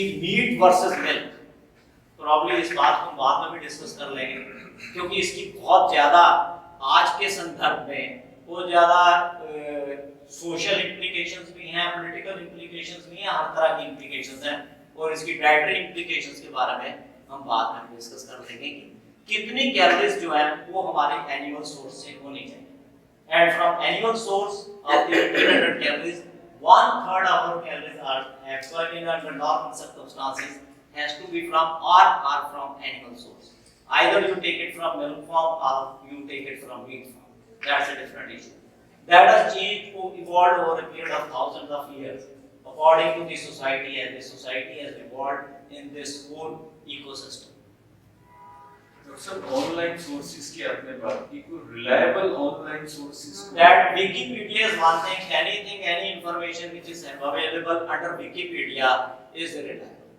कि meet versus milk, problem इस बात को बाद में भी डिस्कस कर लेंगे, क्योंकि इसकी बहुत ज़्यादा आज के संदर्भ में बहुत ज़्यादा सोशल इम्प्लीकेशंस भी हैं, पॉलिटिकल इम्प्लीकेशंस भी हैं, हर तरह की इम्प्लीकेशंस हैं, और इसकी डाइटरी इम्प्लीकेशंस के बारे में हम बाद में डिस्कस कर लेंगे कि कितनी कैलोरीज जो है वो हमारे एनिमल सोर्स से होनी चाहिए। And from animal source of the 1800 calories, 1/3 of our calories are actually in under normal circumstances has to be from or are from animal source. Either you take it from milk form or you take it from meat form. That's a different issue. That has changed or evolved over a period of thousands of years according to the society, and the society has evolved in this whole ecosystem. Sir online sources की आपने बात की, कोई reliable online sources that Wikipedia is one thing, anything, any information which is available under Wikipedia is reliable.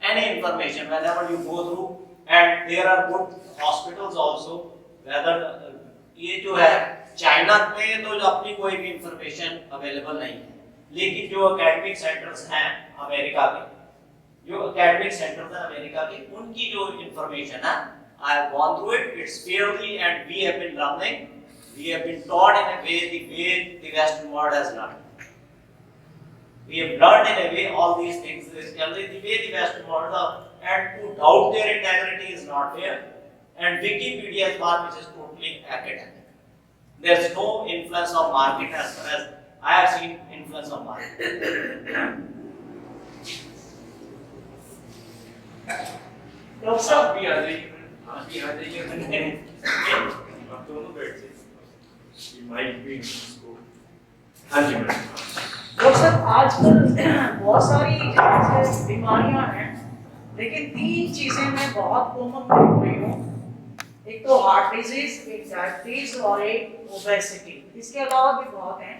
Any information whenever you go through, and there are good hospitals also, whether ये जो है China में तो अपनी कोई भी information available नहीं है, लेकिन जो एकेडमिक सेंटर्स हैं अमेरिका के, जो एकेडमिक सेंटर्स हैं अमेरिका के, उनकी जो इंफॉर्मेशन है, I have gone through it, it's fairly, and we have been learning, we have been taught in a way the Western world has learned. We have learned in a way all these things, the way the Western world are, and to doubt their integrity is not fair, and Wikipedia is one which is totally academic. There is no influence of market as far as I have seen influence of market. Doctor साहब भी आ जाइए, आप दोनों बैठ जाइए, mic भी इसको। हाँ जी मैडम। डॉक्टर साहब आजकल बहुत सारी बीमारियां हैं, लेकिन 3 चीजें मैं बहुत कॉमन देख रही हूँ, एक तो हार्ट डिजीज, एक डायबिटीज और एक ओबेसिटी। इसके अलावा भी बहुत हैं,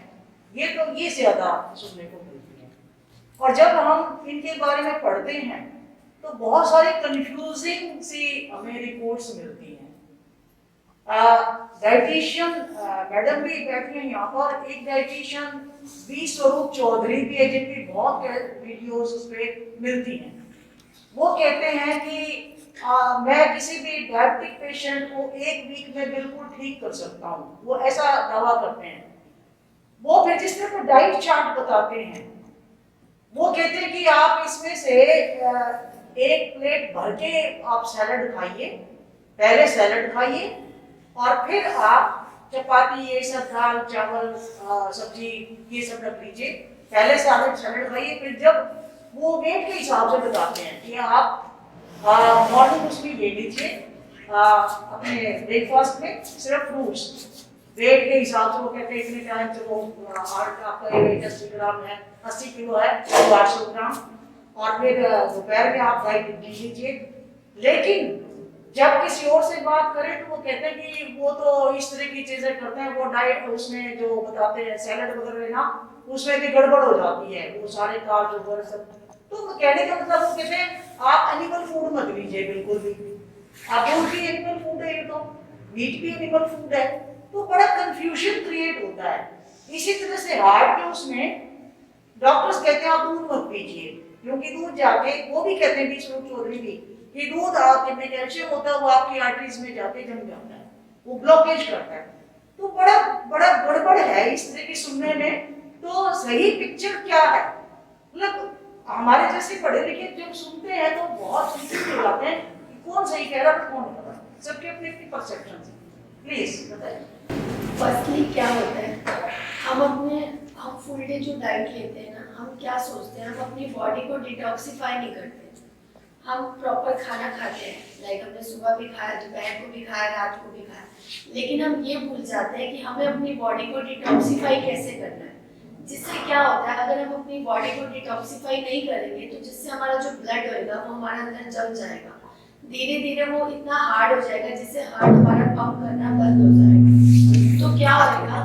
ये ज्यादा सुनने को मिलती है। और जब हम इनके बारे में पढ़ते हैं तो बहुत सारी कंफ्यूजिंग सी हमें रिपोर्ट्स मिलती हैं। डाइटिशियन मैडम भी बैठी हैं यहाँ पर, एक डाइटिशियन बी स्वरूप चौधरी भी है, जिनकी बहुत वीडियोस उस पर मिलती हैं। वो कहते हैं कि मैं किसी भी डायबिटिक पेशेंट को 1 वीक में बिल्कुल ठीक कर सकता हूँ, वो ऐसा दावा करते हैं। वो फिर जिस तरह डाइट चार्ट बताते हैं, वो कहते हैं कि आप इसमें से 1 प्लेट भर के आप सैलड खाइए, पहले सैलड खाइए, और फिर आप चपाती, ये सब दाल चावल सब्जी ये सब रख लीजिए, पहले सैलड खाइए। फिर जब वो वेट के हिसाब से बताते हैं कि आप मॉर्निंग उसमें ले लीजिए अपने ब्रेकफास्ट में सिर्फ फ्रूट्स, वेट के हिसाब से वो कहते हैं इतने टाइम से वो आपका 80 ग्राम है, 80 किलो है तो 800 ग्राम, और फिर दोपहर में आप डाइट ले लीजिए। लेकिन जब किसी और से बात करें तो वो कहते हैं कि वो तो इस तरह की चीजें करते हैं, वो डाइट उसमें जो बताते हैं सैलड वगैरह लेना, उसमें भी गड़बड़ हो जाती है, वो सारे कार्ब्स वगैरह सब। तो कहने का मतलब वो कहते हैं आप एनिमल फूड मत लीजिए बिल्कुल भी, आप दूध भी एनिमल फूड है, ये तो मीट भी एनिमल फूड है, तो बड़ा कंफ्यूजन क्रिएट होता है। इसी तरह से हार्ट के उसमें डॉक्टर्स कहते हैं आप दूध मत पीजिए, क्योंकि दूध जाके, वो भी कहते हैं बीच में चौधरी भी, कि दूध में कैल्शियम होता है, वो आपकी आर्टरीज में जाके जम जाता है, वो ब्लॉकेज करता है। तो बड़ा गड़बड़ है इस तरह की सुनने में। तो सही पिक्चर क्या है, मतलब हमारे जैसे पढ़े लिखे जब सुनते हैं तो बहुत कंफ्यूज हो जाते हैं कि कौन सही कह रहा है कौन गलत है, सबके अपने अपनी परसेप्शन है। प्लीज बताइए। फर्स्टली क्या होता है, हम फुल डे जो डाइट लेते हैं ना, हम क्या सोचते हैं, हम अपनी बॉडी को डिटॉक्सिफाई नहीं करते, हम प्रॉपर खाना खाते हैं, लाइक हमने सुबह भी खाया, दोपहर को भी खाया, रात को भी खाया, लेकिन हम ये भूल जाते हैं कि हमें अपनी बॉडी को डिटॉक्सिफाई कैसे करना है। जिससे क्या होता है, अगर हम अपनी बॉडी को डिटॉक्सिफाई नहीं करेंगे तो जिससे हमारा जो ब्लड होएगा वो हमारे अंदर जम जाएगा, धीरे धीरे वो इतना हार्ड हो जाएगा जिससे हार्ट हमारा पंप करना बंद हो जाएगा। तो क्या होगा,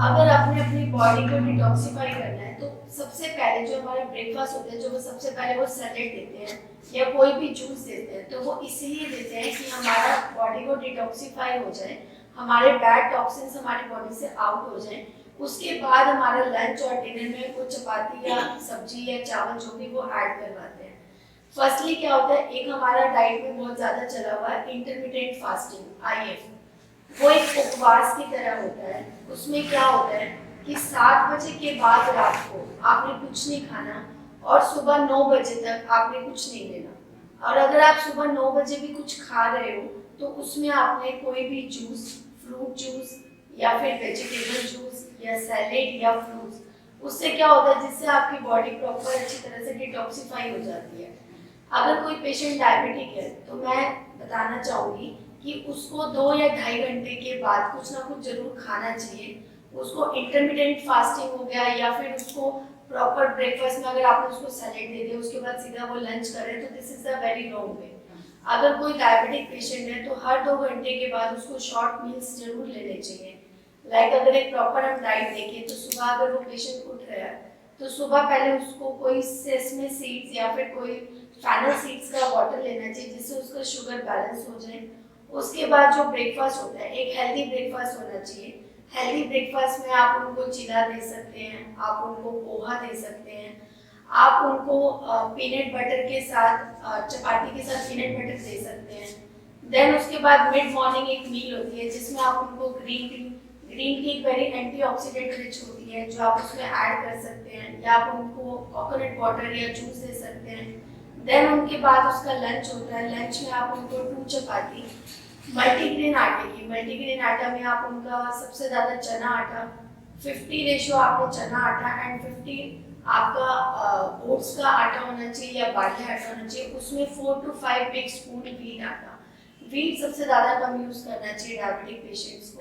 अगर आपने अपनी बॉडी को डिटॉक्सिफाई करना है तो सबसे पहले जो हमारे ब्रेकफास्ट होते हैं, जो वो सबसे पहले वो सैलेड देते हैं या कोई भी जूस देते हैं, तो वो इसीलिए देते हैं कि हमारा बॉडी को डिटॉक्सिफाई हो जाए, हमारे बैड टॉक्सिन्स हमारी बॉडी से आउट हो जाए। उसके बाद हमारा लंच और डिनर में कुछ चपाती या सब्जी या चावल जो भी वो ऐड करवाते हैं। फर्स्टली क्या होता है, एक हमारा डाइट में बहुत ज़्यादा चला हुआ है इंटरमिटेंट फास्टिंग IF। वो एक उपवास की तरह होता है। उसमें क्या होता है कि 7 बजे के बाद रात को आपने कुछ नहीं खाना और सुबह 9 बजे तक आपने कुछ नहीं लेना। और अगर आप सुबह 9 बजे भी कुछ खा रहे हो तो उसमें आपने कोई भी जूस, फ्रूट जूस या फिर वेजिटेबल जूस या सैलेड या फ्रूट्स, उससे क्या होता है जिससे आपकी बॉडी प्रॉपर अच्छी तरह से डिटॉक्सिफाई हो जाती है। अगर कोई पेशेंट डायबिटिक है तो मैं बताना चाहूँगी कि उसको 2 या 2.5 घंटे के बाद कुछ ना कुछ जरूर खाना चाहिए। उसको इंटरमिटेंट फास्टिंग हो गया या फिर उसको प्रॉपर ब्रेकफास्ट में अगर आपने उसको सैलेड दे दिया उसके बाद सीधा वो लंच करे तो this is a very wrong way. अगर कोई डायबिटिक पेशेंट है तो हर 2 घंटे के बाद उसको शॉर्ट मील्स जरूर लेने चाहिए। लाइक अगर एक प्रॉपर हम डाइट देखें तो सुबह अगर वो पेशेंट उठ रहा है तो सुबह पहले उसको कोई सेसमे सीड्स या फिर कोई फैनल सीड्स का वाटर लेना चाहिए जिससे उसका शुगर बैलेंस हो जाए। उसके बाद जो ब्रेकफास्ट होता है एक हेल्दी ब्रेकफास्ट होना चाहिए। हेल्दी ब्रेकफास्ट में आप उनको चिला दे सकते हैं, आप उनको पोहा दे सकते हैं, आप उनको पीनट बटर के साथ चपाती के साथ पीनट बटर दे सकते हैं। देन उसके बाद मिड मॉर्निंग एक मील होती है जिसमें आप उनको green tea very antioxidant rich होती है जो आप उसमें ऐड कर सकते हैं, या आप उनको कोकोनट वाटर या जूस दे सकते हैं। देन उनके बाद उसका लंच होता है। लंच में आप उनको 2 चपाती मल्टीग्रेन आटा में आप उनका सबसे ज़्यादा चना आटा 50 रेशियो आपको चना आटा एंड 50 आपका ओट्स का आटा होना चाहिए या बार्ली आटा होना चाहिए। उसमें 4 to 5 बिग स्पून व्हीट आटा, व्हीट सबसे ज़्यादा कम यूज़ करना चाहिए डायबिटिक पेशेंट्स को।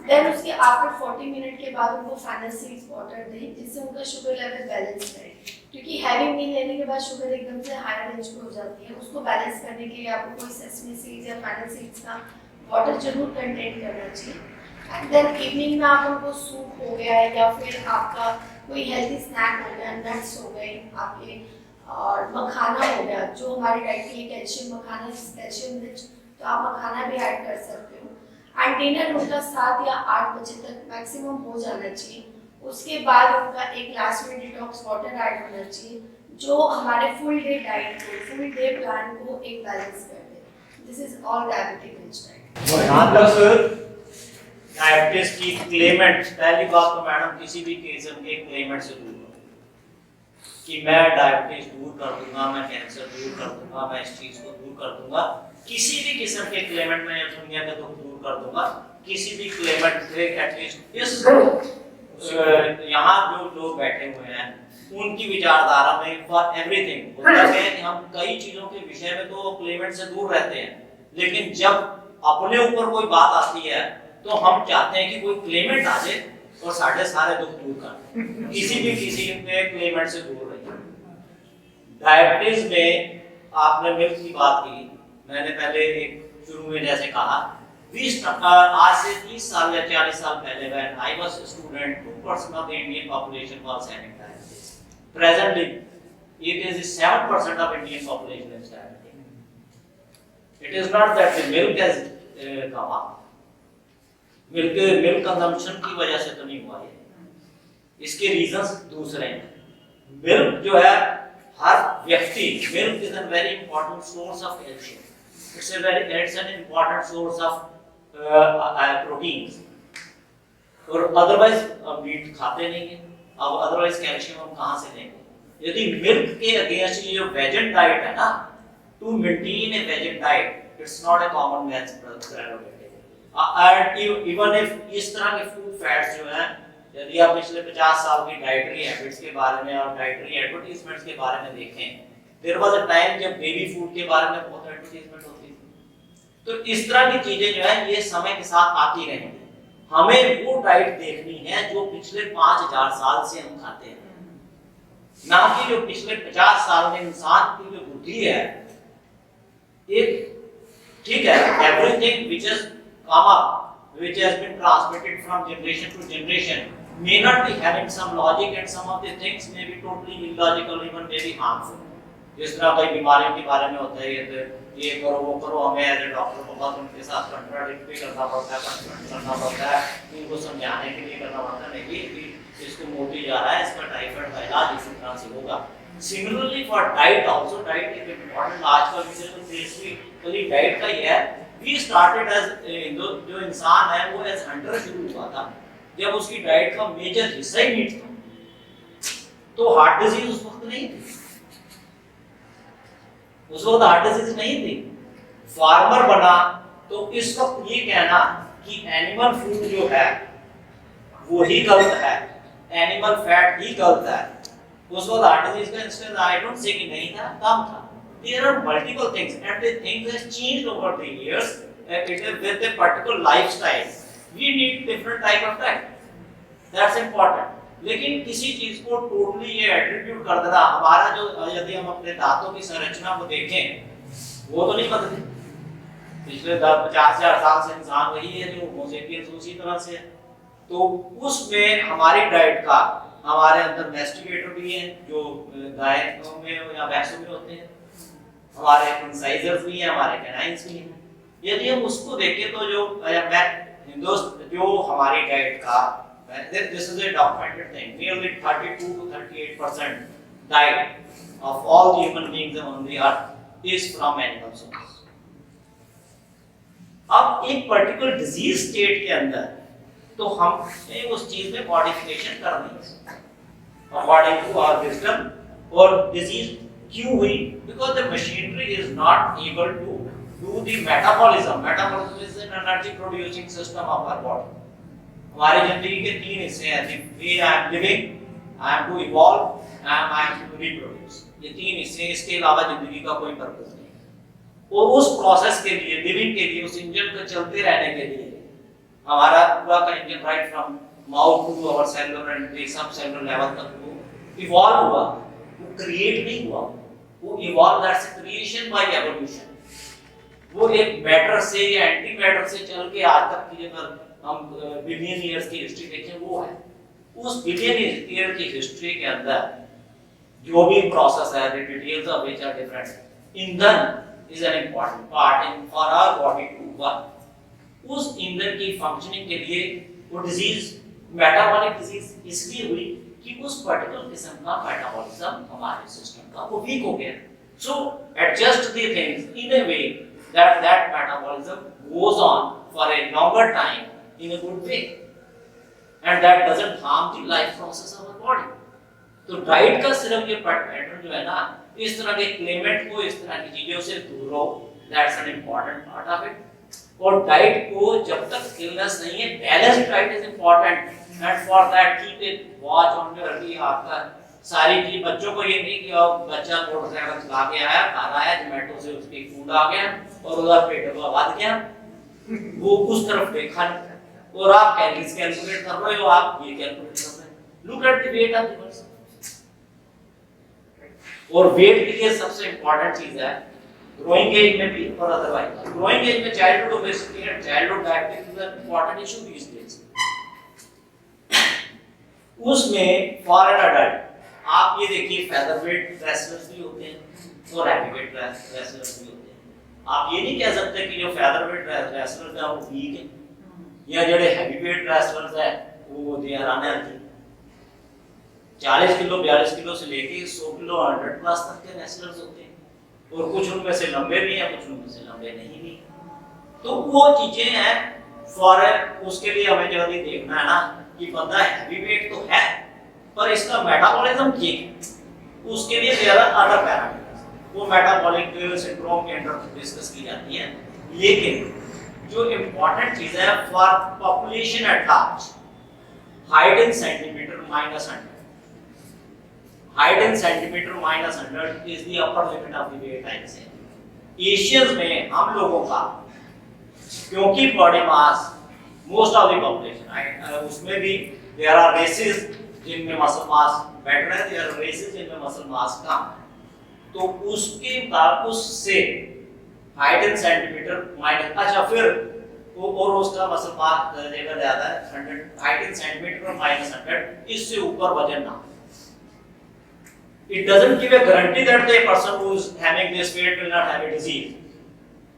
देन उसके आफ्टर 40 मिनट के बाद उनको फैनल सीड्स वाटर दें जिससे उनका शुगर लेवल बैलेंस रहे, क्योंकि हैवी मील लेने के बाद शुगर एकदम से हाई रेंज पे हो जाती है। उसको बैलेंस करने के लिए आपको कोई सेसमी सीड्स या फैनल सीड्स का वाटर जरूर कंटेन करना चाहिए। एंड देन इवनिंग में आप उनको सूप हो गया या फिर आपका कोई हेल्दी स्नैक हो गया, नट्स हो गए आपके, और मखाना हो गया जो हमारी डाइट के लिए कैल्शियम, मखाना कैल्शियम रिच, तो आप मखाना भी ऐड कर सकते हो। एंड डिनर उनका 7 या 8 बजे तक मैक्सिमम हो जाना चाहिए। उसके बाद उनका एक लास्ट में डिटॉक्स वाटर ऐड होना चाहिए जो हमारे फुल डे डाइट को, फुल डे प्लान को एक बैलेंस कर दे। This is all diabetic rich diet. यहाँ तक डायबिटीज की क्लेमेंट, पहली बात तो मैडम किसी भी किस्म के क्लेमेंट से दूर रहो कि मैं डायबिटीज दूर कर दूंगा, मैं कैंसर दूर कर दूंगा, मैं इस चीज को दूर कर दूंगा। किसी भी किस्म के क्लेमेंट में दुनिया का दुख दूर कर दूंगा, किसी भी क्लेमेंट से एटलीस्ट इस यहाँ जो लोग बैठे हुए हैं उनकी विचारधारा में फॉर एवरीथिंग होता है कि हम कई चीजों के विषय में तो क्लेमेंट से दूर रहते हैं, लेकिन जब अपने ऊपर कोई बात आती है तो हम चाहते हैं कि कोई क्लेमेंट आ जाए और सारे दुख दूर कर, किसी के क्लेमेंट से दूर रहिए। डायबिटीज में आपने मिल्क की बात की, मैंने पहले एक शुरू में जैसे कहा 20 आज से 30 साल या 40 साल पहले when I was a student 2% of the Indian population was having diabetes. Presently it is 7% of Indian population is diabetic. It is not that the milk has come up. Milk consumption की वजह से तो नहीं हुआ है, इसके reasons दूसरे हैं। मिल्क जो है हर व्यक्ति, milk is a very important source of calcium, it's an important source of proteins, और अदरवाइज मीट खाते नहीं है, अब अदरवाइज कैल्शियम हम कहाँ से लेंगे? यदि मिल्क के अगेंस्ट ये वेजन डाइट है ना, to maintain a vegan diet it's not a common maths prerogative. And even if इस तरह के फूड फैट्स जो हैं, यदि आप पिछले 50 साल की डाइटरी हैबिट्स के बारे में और डाइटरी एडवर्टाइजमेंट्स के बारे में देखें, देयर वाज अ टाइम जब बेबी फूड के बारे में बहुत एडवर्टाइजमेंट होती थी। तो इस तरह की चीजें जो है ये समय के साथ आती रहेंगी। हमें वो डाइट देखनी है जो पिछले 5000 साल से हम खाते हैं, ना कि जो पिछले 50 साल में इंसान की जो बुद्धि है। एक ठीक है, everything which has come up, which has been transmitted from generation to generation, may not be having some logic, and some of the things may be totally illogical, even may be harmful. जिस तरह कई बीमारियों के बारे में होता है, ये करो वो करो, हमें एज ए डॉक्टर बहुत उनके साथ कंट्राडिक्ट भी करना पड़ता है, कन्फ्रंट करना पड़ता है, उनको समझाने के लिए करना पड़ता है नहीं कि इसको मोती जा रहा है, इसका टाइफाइड का इलाज इसी तरह से होगा। Similarly for diet also, diet एक इम्पोर्टेंट आज का विषय तो बेसिकली डाइट का ही है। वी स्टार्टेड एज जो इंसान है वो एज हंटर शुरू हुआ था, जब उसकी डाइट का मेजर हिस्सा ही मीट था, तो हार्ट डिजीज उस वक्त नहीं थी, उस वक्त हार्ट डिजीज नहीं थी। फार्मर बना तो इस वक्त ये कहना कि एनिमल फूड जो है वो ही गलत है, एनिमल फैट ही गलत है, उस वक्त हार्ट डिजीज का इंसिडेंस आई डोंट से कि नहीं था, कम था। There are multiple things and the things has changed over the years. It is with a particular lifestyle. We need different type of diet. That's important. लेकिन किसी चीज को totally ये attribute कर देना, हमारा जो यदि हम अपने दांतों की संरचना को देखें वो तो नहीं बदली, पिछले 50,000 साल से इंसान वही है जो होमो सेपियंस उसी तरह से है। तो उसमें हमारी डाइट का, हमारे अंदर मैस्टिकेटर भी है जो गाय में या भैंसों में होते हैं, हमारे इंसाइजर्स भी हैं, हमारे कैनाइन्स भी हैं। यदि हम उसको देखें तो जो हमारी डाइट का, this is a documented thing, nearly 32 to 38% diet of all the human beings on the earth is from animal source. अब एक पर्टिकुलर डिजीज स्टेट के अंदर तो हम उस चीज में मॉडिफिकेशन कर नहीं सकते अकॉर्डिंग टू आवर विजडम। और डिजीज क्यों हुई? Because the machinery is not able to do the metabolism. Metabolism is an energy producing system of our body. हमारी जिंदगी के तीन हिस्से हैं, वे I am living, I am to evolve, I am to reproduce. ये तीन हिस्से, इसके अलावा जिंदगी का कोई पर्पस नहीं। और उस प्रोसेस के लिए, लिविंग के लिए, उस इंजन को चलते रहने के लिए हमारा पूरा का engine right from mouth to our cellular and sub cellular level तक वो इवॉल्व हुआ, वो क्रिएट नहीं हुआ, वो evolve, that's a creation by evolution. वो एक मैटर से या एंटी मैटर से चल के आज तक की अगर हम बिलियन ईयर्स की हिस्ट्री देखें वो है। उस बिलियन ईयर की हिस्ट्री के अंदर जो भी प्रोसेस है, the details of which are different, ईंधन is an important part in for our body to work. उस ईंधन की फंक्शनिंग के लिए वो डिजीज, मेटाबॉलिक डिजीज इसलिए हुई कि उस पर्टिकुलर किस्म का मेटाबॉलिज्म हमारे सिस्टम का वो वीक हो गया। So adjust the things in a way that metabolism goes on for a longer time in a good way and that doesn't harm the life process of our body. तो diet का सिर्फ ये pattern जो है ना, इस तरह के क्लेमेंट को इस तरह की चीजों से दूर रहो, that's an important part of it. और डाइट को जब तक इलनेस नहीं है, balanced diet is important and for that keep a watch on your कि आपका सारी चीज, बच्चों को ये नहीं कि बच्चा मोटरसाइकिल चला के आया, खा रहा है, जोमेटो से उसकी फूड आ गया और उसका पेट बढ़ गया, वो उस तरफ देखा नहीं और आप कैलोरीज कैलकुलेट कर रहे हो, आप ये कैलकुलेट कर रहे हो। Look at the weight of the person. और वेट के लिए सबसे इंपॉर्टेंट चीज है ग्रोइंग एज में भी और अदरवाइज। ग्रोइंग एज में childhood obesity and childhood diabetes is an important issue these days. उसमें फॉर एन एडल्ट आप ये देखिए फेदरवेट रेसलर्स भी होते हैं और हैवीवेट रेसलर्स भी होते हैं। आप ये नहीं कह सकते कि जो फेदरवेट रेसलर्स है वो वीक है या जो हैवीवेट रेसलर्स है वो they are unhealthy. 40 kilo 42 kilo से लेके 100 किलो 100 प्लस तक के रेसलर्स होते हैं और कुछ उनमें से लंबे भी हैं, कुछ उनमें से लंबे नहीं भी। तो वो चीजें हैं फॉर उसके लिए हमें जो ये देखना है ना कि बंदा हैवी वेट तो है पर इसका मेटाबॉलिज्म ठीक है, उसके लिए देयर आर अदर पैरामीटर्स, वो मेटाबॉलिक सिंड्रोम के अंदर डिस्कस की जाती है। लेकिन जो इंपॉर्टेंट चीज है for population at large, height in centimetre -100, height in centimeter -100 is the upper limit of the weight I say. Asians में हम लोगों का क्योंकि body mass most of the population उसमें भी there are races जिनमें muscle mass better है, there are races जिनमें muscle mass कम है। तो उसके बाद उससे height in centimeter minus अच्छा फिर और उसका muscle mass लेवल ज्यादा है 100 height in centimeter -100, इससे ऊपर वजन ना। It doesn't give a guarantee that the person who is having this weight will not have a disease.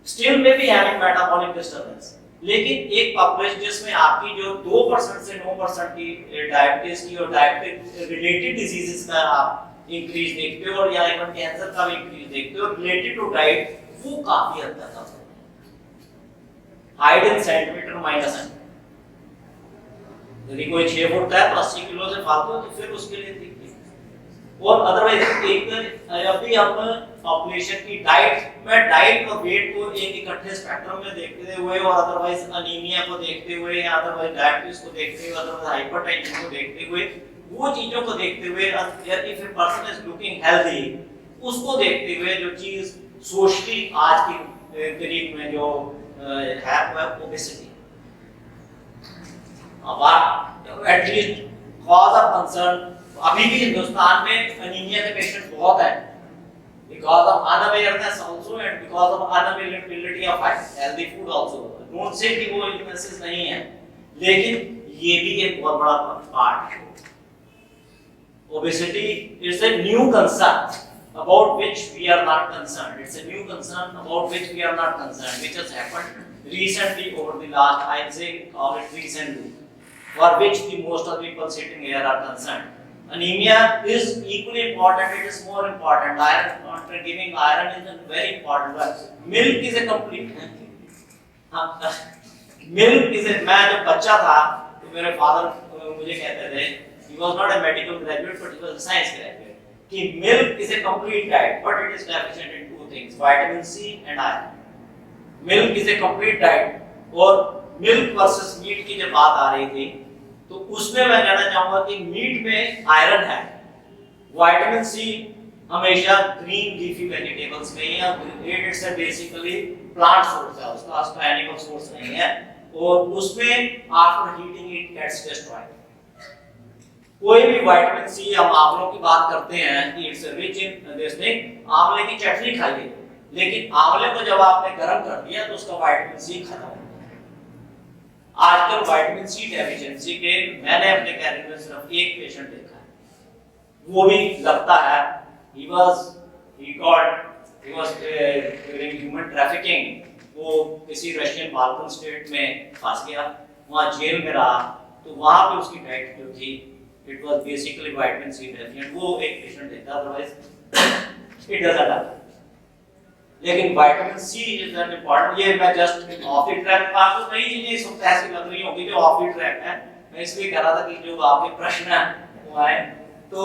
still may be having metabolic disturbance. लेकिन एक पॉपुलेशन जिसमें आपकी जो 2% से 9% की डायबिटीज की और डायबिटिक रिलेटेड डिजीजेस का आप इंक्रीज देखते हो और या इवन कैंसर का भी इंक्रीज देखते हो रिलेटेड टू डाइट, वो काफी हद तक कम है। हाइट इन सेंटीमीटर माइनस है, यदि कोई 6 फुट का है तो 80 किलो से फालतू है तो फिर उसके लिए देखिए। और अदरवाइज एक अभी हम पॉपुलेशन की डाइट और वेट को एक इकट्ठे स्पेक्ट्रम में देखते हुए और अदरवाइज अनीमिया को देखते हुए या अदरवाइज डायबिटीज को देखते हुए अदरवाइज हाइपरटेंशन को देखते हुए, वो चीजों को देखते हुए if a person is looking healthy, उसको देखते हुए जो चीज सोशली आज की तारीख में जो है वो ओबेसिटी, अब एटलीस्ट कॉज ऑफ कंसर्न अभी भी हिंदुस्तान में अनीमिया के पेशेंट बहुत हैं because of unawareness also and because of unavailability of healthy food also. Don't say कि वो illnesses नहीं है, लेकिन ये भी एक बहुत बड़ा पार्ट है। Obesity is a new concern about which we are not concerned. It's a new concern about which we are not concerned, which has happened recently over the last, I'd say, call it recently, for which the most of the people sitting here are concerned. Anemia is equally important, it is more important. Iron, giving iron is very important. But milk is a complete. Milk is a, मैं जब बच्चा था तो मेरे father मुझे कहते थे, he was not a medical graduate but he was a science graduate, कि milk is a complete diet but it is deficient in two things, vitamin C and iron. Milk is a complete diet और milk versus meat की जब बात आ रही थी तो उसमें मैं कहना चाहूंगा कि मीट में आयरन है, विटामिन सी हमेशा ग्रीन लीफी वेजिटेबल्स में या इट्स बेसिकली प्लांट सोर्स है, उसका एनिमल सोर्स नहीं है और उसमें after heating it gets destroyed. कोई भी विटामिन सी, हम आंवलों की बात करते हैं कि it's rich in this thing, आंवले की चटनी खाइए, लेकिन आंवले को जब आपने गर्म कर दिया तो उसका विटामिन सी खत्म हो। आजकल विटामिन सी डेफिशिएंसी के मैंने अपने कैरियर में सिर्फ एक पेशेंट देखा है, वो भी लगता है he was during human trafficking, वो किसी रशियन बाल्कन स्टेट में फंस गया, वहाँ जेल में रहा, तो वहाँ पे उसकी डाइट जो थी it was basically vitamin C deficient, वो एक पेशेंट देखा, अदरवाइज it doesn't happen। लेकिन vitamin C is an important, ये मैं जस्ट ऑफ द ट्रैक, आपको कई चीजें सब ऐसी लग रही होंगी जो ऑफ द ट्रैक है, मैं इसलिए कह रहा था कि जो आपके प्रश्न है वो आए। तो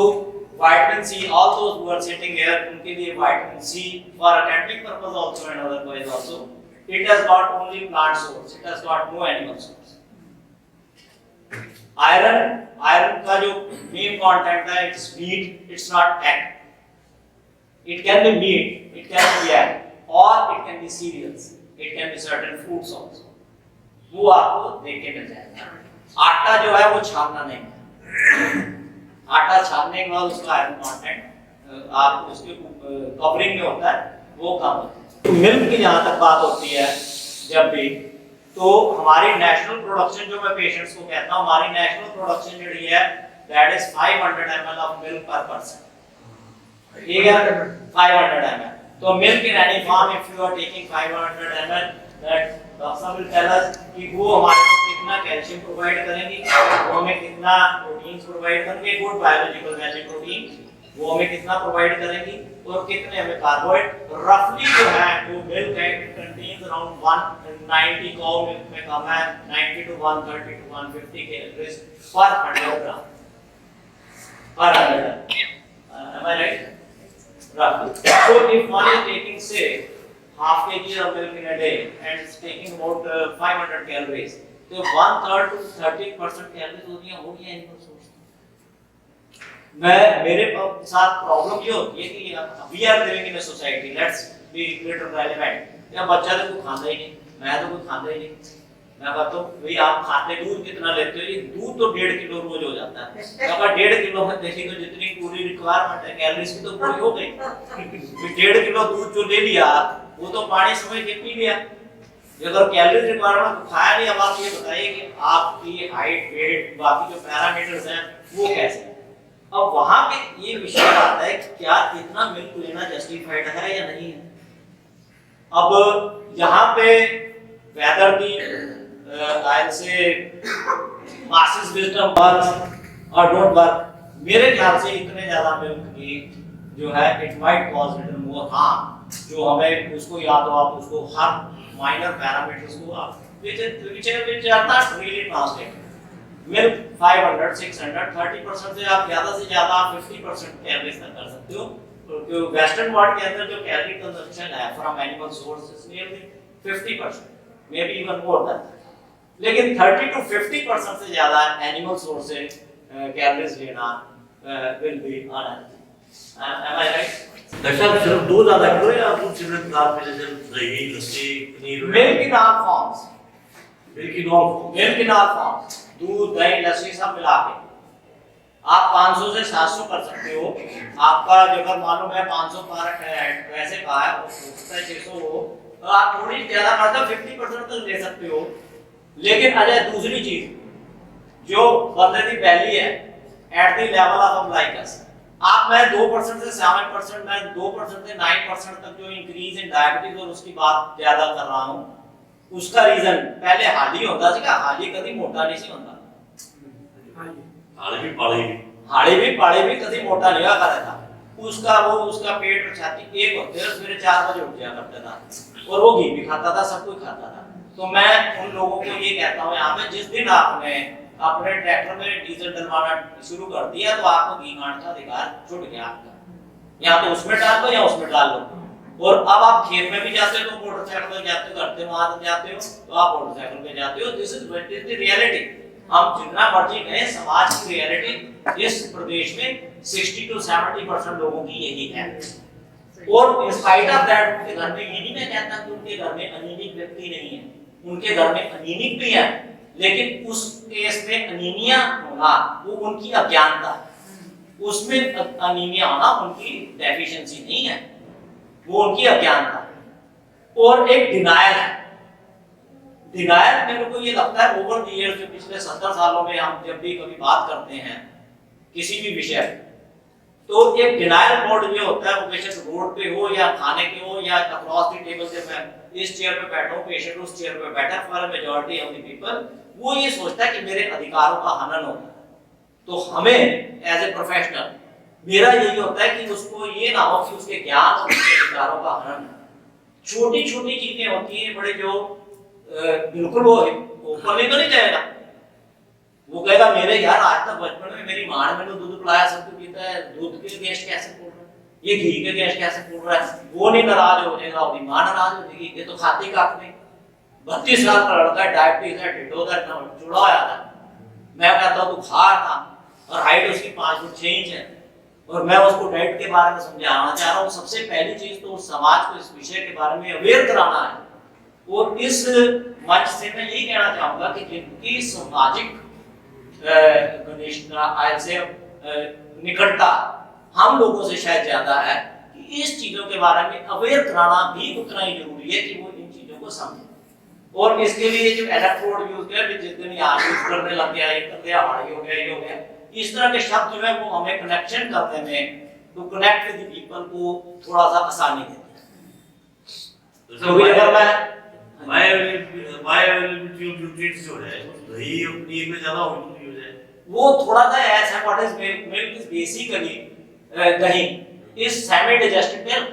vitamin C, all those who are sitting here, उनके लिए vitamin C for academic purpose also and otherwise also, it has got only plant source, it has got no animal source. Iron का जो मेन कंटेंट है it's meat, it's not egg, it can be meat, it can be egg, or it can be cereals, it can be certain fruits also, वो आपको देख के मिल जाएगा। आटा जो है वो छानना नहीं है, आटा छानने के बाद उसका आयरन कंटेंट आप उसके कवरिंग में होता है, वो कम होता है। मिल्क की जहाँ तक बात होती है जब भी, तो हमारी नेशनल प्रोडक्शन जो मैं पेशेंट्स को कहता हूँ, हमारी नेशनल प्रोडक्शन जो है that is 500 ml of milk per person, ठीक है, 500 ml। तो milk in any form, if you are taking 500 ml, that doctor will tell us कि वो हमारे को कितना कैल्शियम प्रोवाइड करेंगी, वो हमें कितना प्रोटीन्स प्रोवाइड करेंगे, गुड बायोलॉजिकल वैल्यू प्रोटीन, वो हमें कितना प्रोवाइड करेंगी और कितने हमें कार्बोहाइड्रेट। रफली जो है वो मिल्क है it contains around 190, cow milk में कम है 90 to 130 to 150 कैलोरीज पर 100 ग्राम पर 100 ग्राम। Am I right? Roughly. So if one is taking say half kg of milk in a day and is taking about 500 calories, so 1/3 to 30% calories होती हैं animal source. मेरे साथ problem ये होती है कि we are living in a society, let's be little relevant, या बच्चा तो कुछ खाता ही नहीं, मैं तो कुछ खाता ही नहीं, मैं कहता हूँ भाई आप खाते दूध कितना लेते हो, ये दूध तो 1.5 किलो रोज हो जाता है, अगर 1.5 किलो में देखिए तो जितनी पूरी रिक्वायरमेंट है कैलोरीज की तो पूरी हो गई, 1.5 किलो दूध जो ले लिया वो तो पानी समझ के पी लिया, अगर कैलोरी रिक्वायरमेंट खाया नहीं। अब आप ये बताइए कि आपकी हाइट, वेट, बाकी जो पैरामीटर्स हैं वो कैसे हैं। अब वहां पे ये विषय आता है कि क्या इतना मिल्क लेना जस्टिफाइड है या नहीं है। अब यहाँ पे whether the I'll say masses wisdom works or don't work, मेरे ख्याल से इतने ज्यादा मिल्क की जो है it might cause little more harm, जो हमें उसको याद हो, आप उसको हर minor parameters को आप which are not really translated. Milk 500, 600, 30% से आप ज्यादा से ज्यादा 50% कैलोरीज तक कर सकते हो। तो वेस्टर्न वर्ल्ड के अंदर जो कैलोरी कंजम्पशन है from animal sources nearly 50%, may be even more than, लेकिन 30 to 50% से ज्यादा एनिमल सोर्स से कैलोरीज लेना will be unhealthy. Am I right? Doctor साहब सिर्फ दूध आधा किलो या दूध से मिल्क आप में जैसे दही lassi paneer milk in all forms, milk in all milk in all forms, दूध दही लस्सी सब मिला के आप 500 से 700 कर सकते हो। आपका जो अगर मालूम है 500 पर वैसे का है वो 600 हो, तो आप थोड़ी ज्यादा मतलब 50% तक ले सकते हो। लेकिन अजय दूसरी चीज जो बंदे की पहली है at the level of likes, आप मैं 2% से 7%, मैं 2% से 9% तक जो इंक्रीज इन डायबिटीज और उसकी बात ज्यादा कर रहा हूँ, उसका रीजन पहले हाली होता सीगा, हाली कभी मोटा नहीं सी होता, हाड़ी भी पाड़े भी कभी मोटा नहीं हुआ करता था। उसका वो उसका पेट और छाती एक होते हैं, सवेरे 4 बजे उठ जाया करता था और वो घी भी खाता था, सब कुछ खाता था। तो मैं उन लोगों को ये कहता हूँ यहाँ पे, जिस दिन आपने अपने ट्रैक्टर में डीजल डलवाना शुरू कर दिया तो आपको घी खाने का अधिकार छूट गया आपका, या तो उसमें डाल दो या उसमें डाल लो। और अब आप खेत में भी जाते हो तो मोटरसाइकिल पे जाते हो, घर पे वहां जाते हो तो आप मोटरसाइकिल पे जाते हो। This is what is the reality. हम जितना मर्जी कहें, समाज की रियलिटी इस प्रदेश में 60 to 70% लोगों की यही है। और इन स्पाइट ऑफ दैट उनके घर में, ये नहीं मैं कहता कि उनके घर में अनीमिक व्यक्ति नहीं है, उनके घर में अनीमिक भी है, लेकिन उस केस में अनीमिया होना वो उनकी अज्ञानता, उसमें अनीमिया होना उनकी डेफिशिएंसी नहीं है, वो उनकी अज्ञानता। और एक डिनायल है, डिनायल मेरे को ये लगता है ओवर द इयर्स, जो पिछले 70 सालों में हम जब भी कभी बात करते हैं किसी भी विषय, तो एक डिनायल मोड ये होता है, वो पेशेंट रोड पे हो या खाने के हो या अक्रॉस द टेबल से मैं इस चेयर पे बैठा हूं, पेशेंट उस चेयर पे बैठा, for majority of the people वो ये सोचता है कि मेरे अधिकारों का हनन होता है। तो हमें एज ए प्रोफेशनल मेरा यही होता है कि उसको ये ना हो कि उसके ज्ञान और उसके अधिकारों का हनन। छोटी छोटी चीजें होती हैं, बड़े जो बिल्कुल वो ऊपर तो नहीं जाएगा, वो कहेगा मेरे यार आज तक बचपन में मेरी मां ने मैंने दूध पिलाया, सब कुछ पीता है, दूध के गैस कैसे फूट रहा है, ये घी के गैस कैसे फूट रहा है, वो नहीं नाराज हो जाएगा, उसकी मां नाराज हो जाएगी, ये तो खाती काट नहीं। 32 साल का लड़का है, डायबिटीज है, ढिढो का चूड़ा होया था, मैं कहता हूँ तू खा था, और हाइट उसकी 5 फुट 6 इंच है, और मैं उसको डाइट के बारे में समझाना चाह रहा हूँ। सबसे पहली चीज तो समाज को इस विषय के बारे में अवेयर कराना है। और इस मंच से मैं यही कहना चाहूंगा कि जिनकी सामाजिक निकटता हम लोगों से शायद ज्यादा है, कि इस चीजों के बारे में अवेयर कराना भी उतना ही जरूरी है कि वो इन चीजों को समझे। और इसके लिए जो इलेक्ट्रोड यूज किया, जिस दिन यहाँ यूज करने लग गया, ये कर दिया, हाड़ी हो गया, ये हो गया, इस तरह के शब्द जो है वो हमें कनेक्शन करने में, to connect with the people को थोड़ा सा आसानी देते हैं। तो अगर मैं बायोअवेलेबिलिटी ऑफ न्यूट्रिएंट्स जो है दही और पनीर में ज्यादा यूज है, वो थोड़ा सा ऐसा what is milk is basically दही इज सेमी डाइजेस्टेड मिल्क।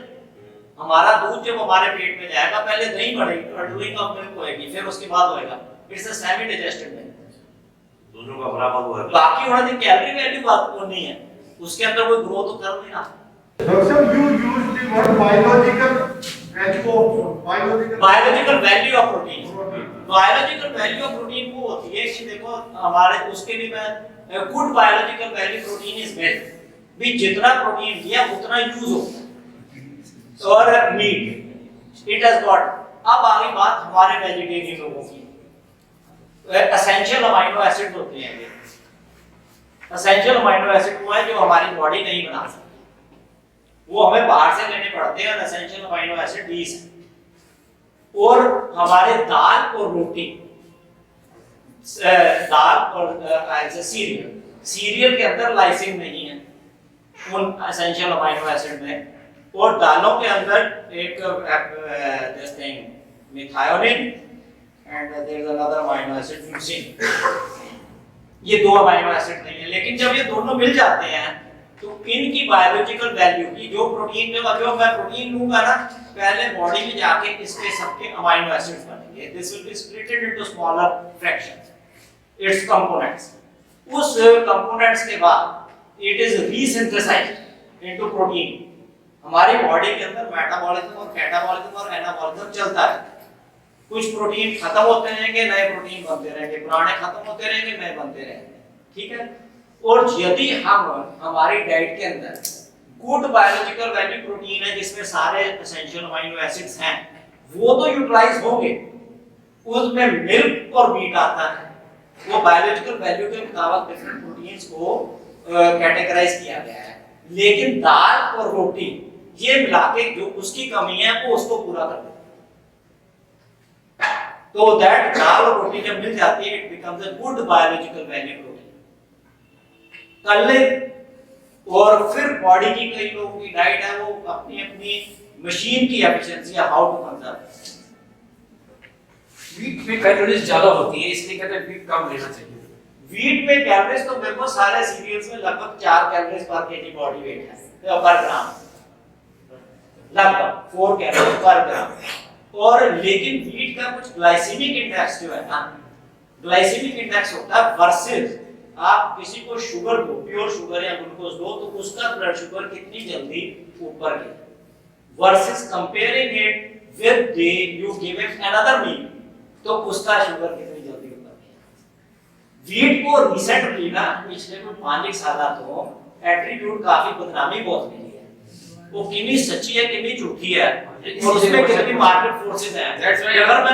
हमारा दूध जब हमारे पेट में जाएगा पहले दही बढ़ेगी, अडलिंग ऑफ मिल्क होएगी, फिर उसके बाद होएगा it's a semi digested milk. दोनों का बराबर हुआ है, बाकी उन्होंने कैलोरी वैल्यू बात को नहीं है, उसके अंदर कोई ग्रोथ तो कर नहीं रहा। Doctor, you use the word biological value of biological value of protein, biological value of protein वो होती है कि देखो हमारे उसके लिए मैं good biological value protein is milk, भी जितना प्रोटीन दिया उतना यूज होता है। और मीट इट हैज गॉट। अब आगे बात हमारे वेजिटेरियन लोगों की, एसेंशियल अमीनो एसिड होते हैं, ये एसेंशियल अमीनो एसिड वो है जो हमारी बॉडी नहीं बना सकती, वो हमें बाहर से लेने पड़ते हैं, और एसेंशियल अमीनो एसिड 20 है। और हमारे दाल और रोटी, दाल और सीरियल के अंदर लाइसिन नहीं है उन एसेंशियल अमीनो एसिड में, और दालों के अंदर एक this thing methionine and there is another amino acid mucin, ये दो अमीनो एसिड नहीं है, लेकिन जब ये दोनों मिल जाते हैं तो इनकी बायोलॉजिकल वैल्यू की जो प्रोटीन में जो मैं प्रोटीन लूंगा ना, पहले बॉडी में जाके इसके सबके अमीनो एसिड्स बनेंगे, this will be splitted into smaller fractions, it's components. उस कंपोनेंट्स के बाद इट इज रीसिंथेसाइज्ड इनटू प्रोटीन। हमारी बॉडी के अंदर मेटाबॉलिज्म और कैटाबॉलिज्म और एनाबॉलिज्म चलता है, कुछ प्रोटीन खत्म होते रहेंगे, नए प्रोटीन बनते रहेंगे, पुराने खत्म होते रहेंगे, नए बनते रहेंगे, ठीक है। और यदि हम हमारी डाइट के अंदर गुड बायोलॉजिकल वैल्यू प्रोटीन है जिसमें सारे एसेंशियल अमीनो एसिड्स हैं, वो तो यूटिलाइज होंगे, उसमें मिल्क और मीट आता है, वो बायोलॉजिकल वैल्यू के मुताबिक डिफरेंट प्रोटीन्स को कैटेगराइज किया गया है, लेकिन दाल और रोटी ये मिला के जो उसकी कमी है वो उसको पूरा कर देते हैं। तो दैट दाल और रोटी जब मिल जाती है, it becomes a good biological value protein. कर ले, और फिर बॉडी की कई लोगों की डाइट है वो अपनी अपनी मशीन की एफिशिएंसी है, हाउ टू कंजर्व। वीट में कैलोरीज ज्यादा होती है, इसलिए कहते हैं वीट कम लेना चाहिए। वीट में कैलोरीज तो बिल्कुल सारे सीरियल्स में लगभग 4 कैलोरीज पर केजी बॉडी वेट है, पर ग्राम, लगभग 4 कैलोरी पर ग्राम। और लेकिन वीट का कुछ ग्लाइसेमिक इंडेक्स जो है ना, ग्लाइसेमिक इंडेक्स होता है वर्सेस आप किसी को शुगर दो, प्योर शुगर या ग्लूकोज दो, तो उसका ब्लड शुगर कितनी जल्दी ऊपर गया versus comparing it with the you give it another meal, तो उसका शुगर कितनी जल्दी ऊपर गया। वीट को रिसेंटली ना पिछले कुछ 5-1 साल तो एट्रीब्यूट काफी बदनामी बहुत मिली है, वो कितनी सच्ची है कितनी झूठी है, और उसमें कितनी मार्केट फोर्सेस हैं। अगर मैं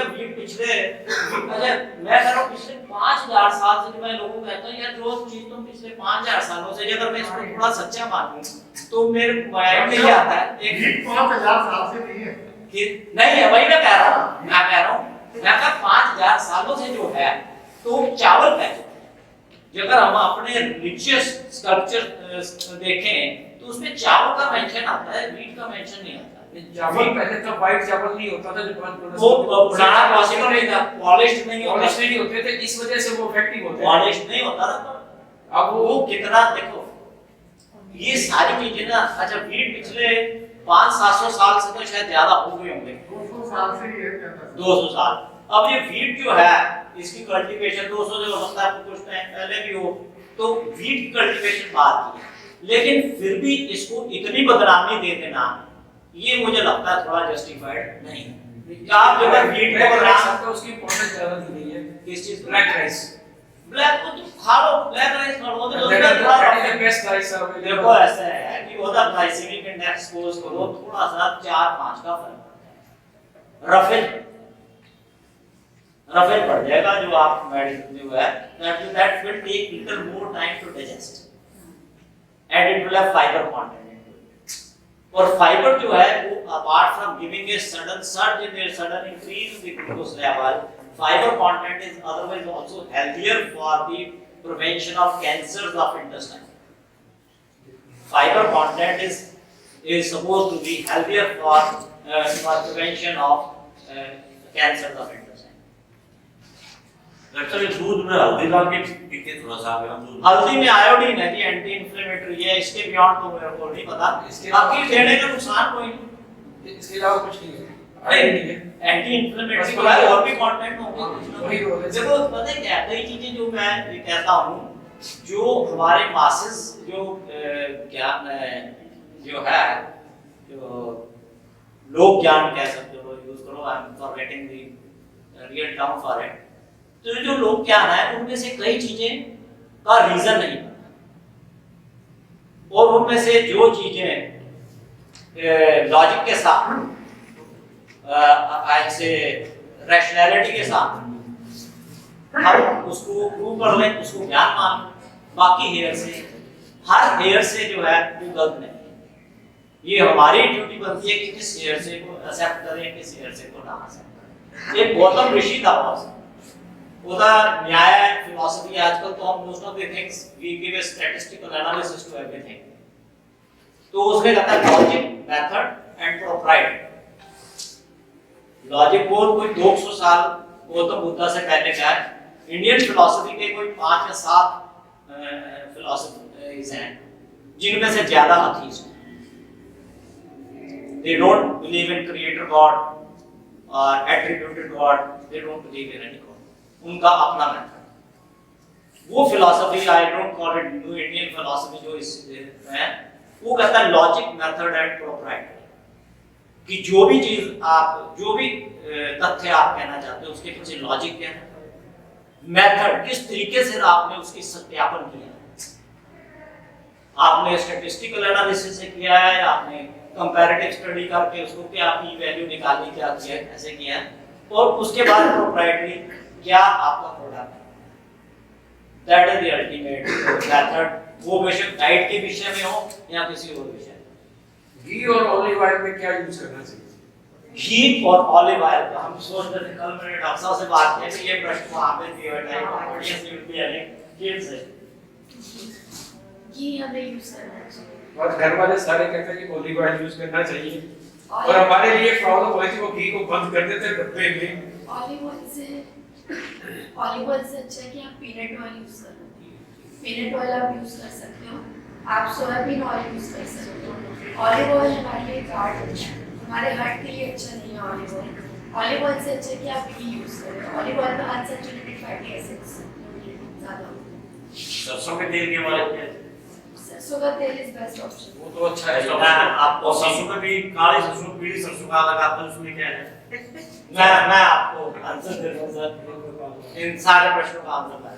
वीट पिछले अच्छा मैं कह रहा हूं पिछले 5000 साल से मैं लोगों को कहता हूं यार जो चीज तुम पिछले 5000 सालों से अगर मैं इसको थोड़ा सच्चा मानूं तो मेरे माइंड में ये आता है एक वीट 5000 साल से नहीं है कि नहीं है, वही मैं कह रहा हूं, मैं कहा 5000 सालों से जो है तो चावल कैसे, अगर हम अपने रिलिजियस स्कल्पचर देखें तो उसमें चावल का मेंशन आता है, वीट का मेंशन नहीं आता। चावल पहले तो व्हाइट चावल नहीं होता था, वो पुराना पॉसिबल नहीं था, पॉलिश्ड नहीं होते थे, इस वजह से वो इफेक्टिव होते हैं। पॉलिश्ड नहीं होता था। अब वो कितना देखो, ये सारी चीजें ना, अच्छा वीट पिछले 500-700 साल से तो शायद ज्यादा हो गए होंगे, 200 साल से ही है 200 साल। अब ये वीट जो है इसकी कल्टीवेशन 200 से हो सकता है कुछ टाइम पहले भी हो, तो वीट की कल्टीवेशन बाद की, लेकिन फिर भी इसको इतनी बदनामी दे देना ये मुझे लगता है थोड़ा जस्टिफाइड नहीं है। आप जो है वीट को बदनाम, उसकी इंपॉर्टेंस ज्यादा दी गई है। किस चीज ब्लैक राइस, ब्लैक को तुम खा लो, ब्लैक राइस खा लो, तो दैट उसमें थोड़ा is the best rice available. देखो ऐसा है कि ओदा ग्लाइसेमिक इंडेक्स को उसको थोड़ा सा 4-5 का फर्क पड़ता है, रफेल पड़ जाएगा जो आप मेडिसिन जो है that will take little more time to digest and it will have fiber content into it. और फाइबर जो है वो apart from giving a sudden surge in a sudden increase in the glucose level, fiber content is otherwise also healthier for the prevention of cancers of intestine. Fiber content is supposed to be healthier for prevention of cancers of intestine. Doctor ये दूध में हल्दी डाल के पीते थोड़ा सा, अगर हम दूध हल्दी में आयोडीन है जी, एंटी इंफ्लेमेटरी है, इसके बियॉन्ड तो मेरे को नहीं पता, बाकी देने का नुकसान कोई नहीं, इसके अलावा कुछ नहीं है। एंटी इंफ्लेमेटरी का और भी कंटेंट होगा। वही होगा। देखो पता है क्या, कई चीजें जो मैं कहता हूँ जो हमारे मासेस जो ज्ञान जो है, जो लोक ज्ञान कह सकते हो, यूज करो, I am forgetting the real term for it, तो जो लोग क्या है उनमें से कई चीजें का रीजन नहीं पता, और उनमें से जो चीजें लॉजिक के साथ ऐसे रैशनैलिटी के साथ हम उसको प्रूव कर लें, उसको ज्ञान मान, बाकी हेयर से हर हेयर से जो है वो गलत नहीं है। ये हमारी ड्यूटी बनती है कि किस हेयर से को एक्सेप्ट करें, किस हेयर से को ना एक्सेप्ट करें। एक गौतम ऋषि था बॉस, उधर न्याय फिलॉसफी, आजकल तो हम most of the things we give a statistical analysis to everything, तो उसमें कहता है logic, method and propriety. Logic बोध कोई 200 साल गौतम बुद्ध से पहले का है। इंडियन फिलॉसफी के कोई 5 या 7 फिलॉसफीज हैं जिनमें से ज्यादा अथीस्ट हैं। They don't believe in creator God or attributed God. They don't believe in any God. उनका अपना मेथड। वो philosophy, I don't call it new Indian philosophy, जो इस है वो कहता है लॉजिक, मेथड एंड प्रोप्राइटी, कि जो भी चीज आप, जो भी तथ्य आप कहना चाहते हो उसके पीछे लॉजिक क्या है, मेथड किस तरीके से आपने उसकी सत्यापन किया है, आपने स्टैटिस्टिकल एनालिसिस से किया है, आपने कंपैरेटिव स्टडी करके उसको क्या अपनी वैल्यू निकालनी, क्या किया है, कैसे किया है, और उसके बाद प्रोप्राइटरी क्या आपका प्रोडक्ट है। That is the ultimate method. वो बेशक डाइट के विषय में हो या किसी और विषय में। घी और ऑलिव ऑयल में क्या यूज करना चाहिए? घी और ऑलिव ऑयल का हम सोच रहे थे, कल मैंने डॉक्टर साहब से बात की कि ये प्रश्न वहां पे दिया है, ऑडियंस विल बी अरे किड्स है। घी हमें यूज करना चाहिए। और घर वाले सारे कहते हैं कि ऑलिव ऑयल यूज करना चाहिए, और हमारे लिए प्रॉब्लम हुई थी, वो घी को बंद कर देते डब्बे में। ऑलिव ऑयल से अच्छा है कि आप पीनट ऑयल यूज करो। पीनट ऑयल आप यूज कर सकते हो, आप सोयाबीन ऑयल यूज कर सकते हो। ऑलिव ऑयल हमारे लिए गाढ़ अच्छा है, हमारे हार्ट के लिए अच्छा नहीं है ऑलिव ऑयल। ऑलिव ऑयल से अच्छा है कि आप घी यूज करें। ऑलिव ऑयल में अनसैचुरेटेड फैटी एसिड्स ज्यादा होते हैं। सरसों के तेल के बारे में सरसों का तेल इज बेस्ट ऑप्शन। वो तो अच्छा है। आपको सरसों में भी काली सरसों, पीली सरसों का अलग आता है, उसमें क्या है? मैं आपको आंसर दे दूं सर, इन सारे प्रश्नों का आंसर मैं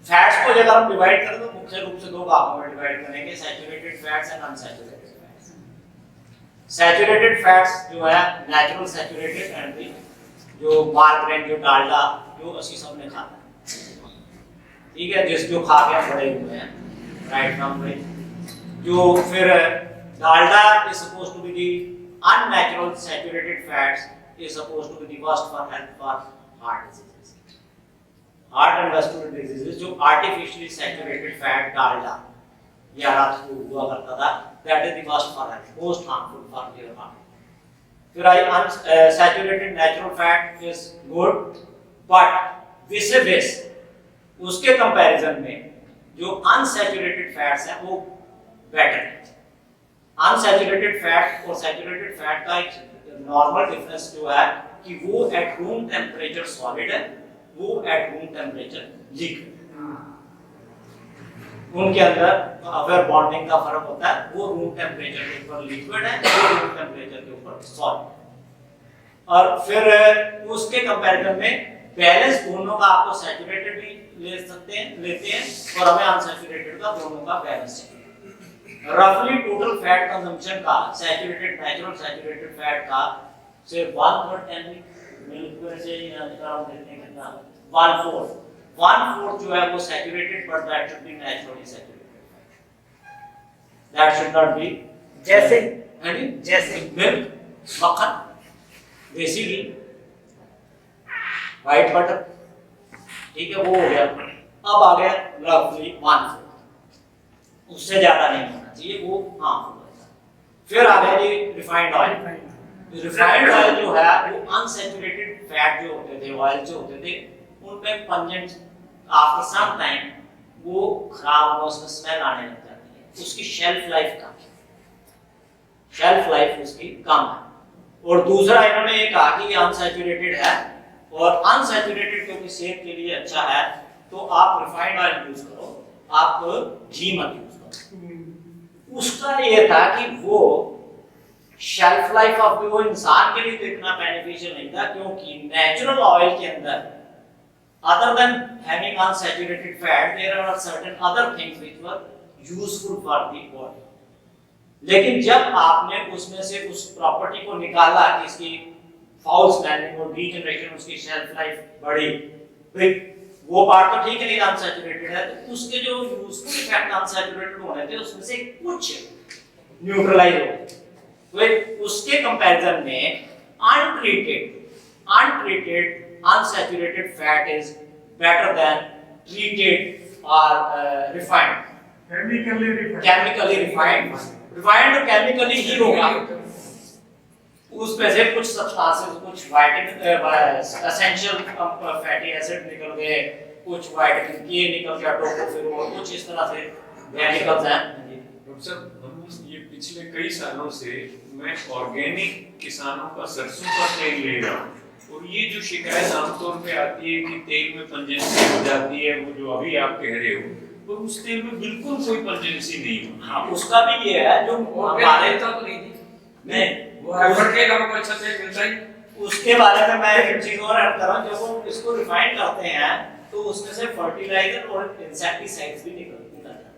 फैट्स को अगर हम डिवाइड करें तो मुख्य रूप से 2 भागों में डिवाइड करेंगे, saturated fats and unsaturated fats. Saturated fats जो है नेचुरल सैचुरेटेड एंड जो मार्गरेन, जो डालडा, जो असली सब ने खाता है, ठीक है, जो खा के बड़े हुए हैं, राइट फ्रॉम ब्रेन। जो फिर Dalda is supposed to be the unnatural saturated fats is supposed to be the worst for health for heart diseases, heart and vascular diseases। जो artificially saturated fat डालडा या रात को हुआ करता था, that is the worst for health, most harmful for your heart। फिर unsaturated natural fat is good, but vis-a-vis उसके comparison में जो unsaturated fats है वो better है। अनसैचुरेटेड फैट और सैचुरेटेड फैट का एक नॉर्मल डिफरेंस जो है कि वो एट रूम टेम्परेचर सॉलिड है, वो एट रूम टेम्परेचर लिक्विड। उनके अंदर अगर बॉन्डिंग का फर्क होता है, वो रूम टेम्परेचर के ऊपर लिक्विड है, वो रूम टेम्परेचर के ऊपर सॉलिड है। और फिर उसके कंपैरिजन में बैलेंस दोनों का आपको सैचुरेटेड भी लेते हैं और हमें अनसैचुरेटेड का दोनों का बैलेंस चाहिए। रफली टोटल फैट कंजम्पशन का सैचुरेटेड, नेचुरल सैचुरेटेड फैट का से 1/3 मिल्क से अराउंड देते हैं कितना, 1/4 जो है वो saturated, but that should be naturally saturated, that should not be जैसे मिल्क, मक्खन, देसी घी, व्हाइट बटर, ठीक है, वो हो गया। अब आ गया रफली 1/4, उससे ज्यादा नहीं होना चाहिए, वो हार्मफुल है। फिर आ गया जी रिफाइंड ऑयल। रिफाइंड ऑयल जो है वो अनसैचुरेटेड फैट जो होते थे, ऑयल जो होते थे, उनमें पंजेंट आफ्टर सम टाइम वो खराब होगा, उसमें स्मेल आने लग जाती है, उसकी शेल्फ लाइफ कम है, शेल्फ लाइफ उसकी कम है। और दूसरा इन्होंने ये कहा कि ये अनसैचुरेटेड है, और अनसैचुरेटेड क्योंकि सेहत के लिए अच्छा है तो आप रिफाइंड ऑयल यूज करो, आप घी मत यूज करो। उसका ये था कि वो शेल्फ लाइफ ऑफ वो इंसान के लिए इतना बेनिफिशियल नहीं था, क्योंकि नेचुरल ऑयल के अंदर other than having unsaturated fat there are certain other things which were useful for the body। लेकिन जब आपने उसमें से उस प्रॉपर्टी को निकाला कि इसकी फाउल स्मेलिंग और डीजनरेशन, उसकी शेल्फ लाइफ बढ़ी, वो पार्ट तो ठीक है लेकिन अनसैचुरेटेड है, तो उसके जो यूजफुल इफेक्ट अनसैचुरेटेड होने थे उसमें से कुछ न्यूट्रलाइज हो गए। तो उसके कंपैरिजन में untreated unsaturated fat is better than treated or refined, chemically refined refined तो केमिकली ही होगा, उसमें से कुछ सब्सटेंसेस, कुछ वाइटामिन एसेंशियल फैटी एसिड निकल गए, कुछ वाइटामिन के निकल गया, टोकोफेरोल, कुछ इस तरह से केमिकल्स हैं। डॉक्टर साहब, हम ये पिछले कई सालों से मैं ऑर्गेनिक किसानों का सरसों का तेल ले रहा हूँ, और ये जो शिकायत आमतौर पे आती है कि तेल में पंजेंसी हो जाती है, वो जो अभी आप कह रहे हो, तो उस तेल में बिल्कुल कोई पंजेंसी नहीं होती। हाँ, उसका भी ये है जो हमारे तो नहीं थी, नहीं वो एफर्ट के अलावा कोई अच्छा तेल मिलता ही। उसके बारे में मैं एक चीज और ऐड कर रहा हूँ, जब हम इसको रिफाइन करते हैं तो उसमें से फर्टिलाइजर और इंसेक्टिसाइड्स भी निकल जाते हैं,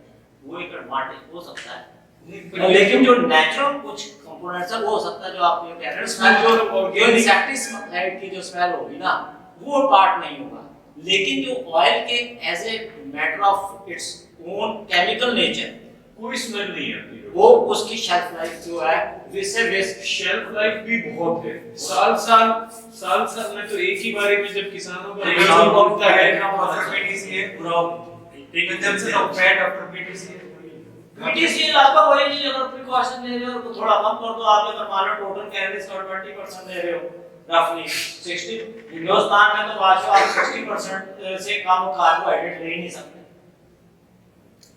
वो एक एडवांटेज हो सकता है। लेकिन जो नेचुरल कुछ कंपोनेंट्स है वो हो सकता है, जो आप ये कह रहे हैं स्मेल, जो इंसेक्टिसाइड की जो स्मेल होगी ना, वो पार्ट नहीं होगा। लेकिन जो ऑयल के as a matter of its own chemical nature, कोई स्मेल नहीं आती, वो उसकी शेल्फ लाइफ जो है वेस्ट शेल्फ लाइफ भी बहुत है। साल में तो एक ही बारी में जब किसानों का नुकसान होता है, consumption of fat after PTC PTC आपका वही चीज, अगर प्रिकॉशन ले रहे हो तो थोड़ा कम कर दो। आप अगर मान लो टोटल कैलोरीज का 20% ले रहे हो, रफली 60, हिंदुस्तान में तो बात आप 60% से कम कार्बोहाइड्रेट ले ही नहीं सकते।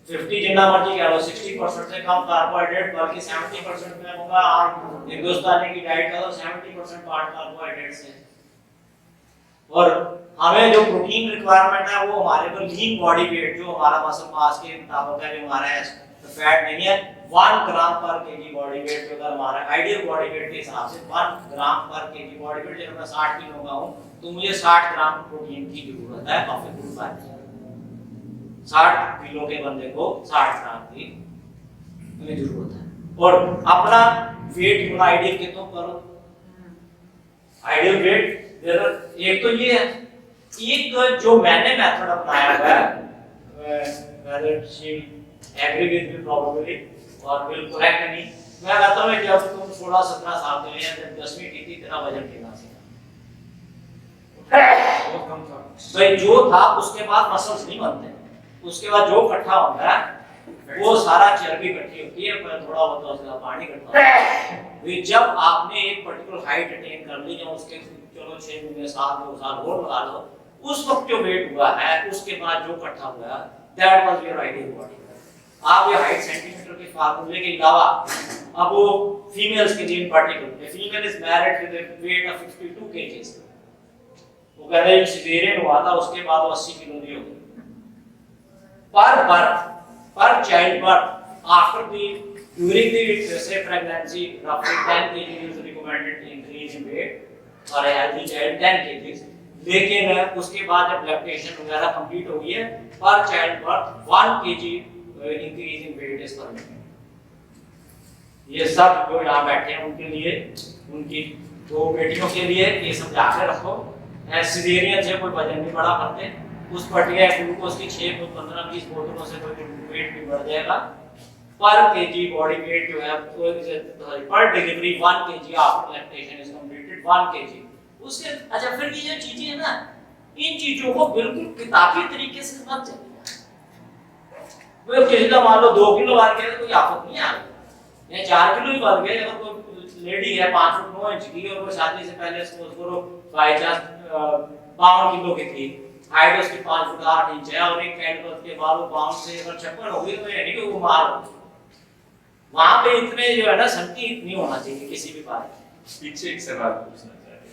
50 जितना मर्जी कह लो, 60% से कम कार्बोहाइड्रेट, बल्कि 70% में होगा। और हिंदुस्तानी की डाइट का तो 70% पार्ट कार्बोहाइड्रेट से। और हमें जो प्रोटीन रिक्वायरमेंट है वो हमारे को लीन बॉडी वेट, जो हमारा मसल मास के मुताबिक है, जो हमारा फैट नहीं है, 1 ग्राम पर केजी बॉडी वेट, अगर हमारा आइडियल बॉडी वेट के हिसाब से 1 ग्राम पर केजी बॉडी वेट, जब मैं 60 किलो का हूं तो मुझे 60 ग्राम प्रोटीन की जरूरत है of a good diet. 60 kilo के बंदे को 60 ग्राम की हमें जरूरत है। और अपना वेट थोड़ा आइडियल कितना करो, आइडियल वेट एक तो ये है। एक जो मैंने मेथड अपनाया हुआ है, whether she agree with me probably or will correct me, मैं कहता हूँ जब तुम 16-17 साल के लिए जब 10वीं की थी तेरा वजन कितना सीखा, बहुत कम था भाई जो था उसके बाद मसल्स नहीं बनते, उसके बाद जो इकट्ठा होता है वो सारा चर्बी इकट्ठी होती है, पर थोड़ा होता है उसका पानी इकट्ठा होता है। जब आपने एक पर्टिकुलर हाइट अटेन कर ली, जब उसके चलो 6 महीने 7 2 साल और लगा लो, उस वक्त जो वेट हुआ है उसके बाद जो इकट्ठा हुआ, that was your ideal body. आप ये हाइट सेंटीमीटर के फार्मूले के अलावा अब वो फीमेल्स के लिए इन particular, female is married with a weight of 52 kg, वो कह रहे हैं सिजेरियन हुआ था उसके बाद वो 80 किलो की हो गई पर child birth after the during the say pregnancy roughly 10 kg is recommended to increase in weight और a healthy child 10 kg। लेकिन उसके बाद जब लैक्टेशन वगैरह कंप्लीट हो गई है, पर child birth 1 kg increase in weight is permitted. ये सब जो यहाँ बैठे हैं उनके लिए, उनकी 2 बेटियों के लिए ये समझा के रखो, सिजेरियन से कोई वजन नहीं बढ़ा करते, उस पर्टिकुलर ग्लूकोज की 6 15 20 बोतलों से कोई वेट भी बढ़ जाएगा। पर केजी बॉडी वेट जो है पर delivery 1 kg after lactation is completed 1 kg। उसके अच्छा फिर ये जो चीजें है ना, इन चीजों को बिल्कुल किताबी तरीके से मत चलिए। वो किसी का मान लो 2 किलो बढ़ गया तो कोई आफत नहीं आ रही, या 4 किलो ही बढ़ गए। अगर कोई लेडी है 5 फुट 9 इंच की और वो शादी से पहले उसको बाई चांस 52 किलो की थी, हाइट उसकी 5 फुट 8 इंच है, और एक कैंड के बाद वो 5 से अगर 56 हो गई तो ये नहीं कि वो मार हो। वहां पे इतने जो है ना संकी नहीं होना चाहिए किसी भी बात में। पीछे एक सवाल पूछना चाह रहे हैं।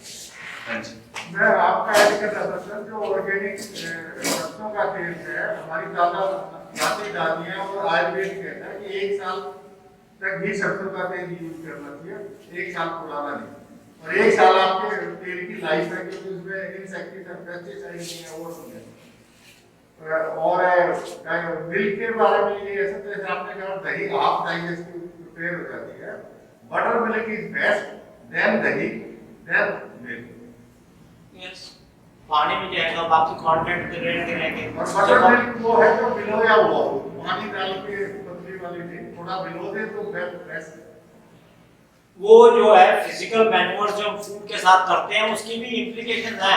हाँ जी, मैं आपका ऐड कर रहा था सर, जो ऑर्गेनिक सरसों का तेल है, हमारी दादी दादियाँ और आयुर्वेद कहता है कि 1 साल तक भी सरसों का तेल यूज करना चाहिए, 1 साल पुराना नहीं, और 1 साल आपके तेल की लाइफ है क्योंकि उसमें इंसेक्टिसाइड पेस्टिसाइड नहीं है वो नहीं है। और मिल्क के बारे में ये ऐसा, जैसे आपने कहा दही हाफ डाइजेस्टिव प्रिपेयर हो जाती है, buttermilk is best, then दही, देन मिल्क। यस, पानी में जाएगा बाकी कंटेंट रहेंगे। और बटर मिल्क वो है जो भिगोया हुआ हो, पानी डाल के पतली वाली नहीं, थोड़ा भिगो दे तो बेस्ट। वो जो है फिजिकल मैन्योर जो हम फूड के साथ करते हैं उसकी भी इम्प्लीकेशन है,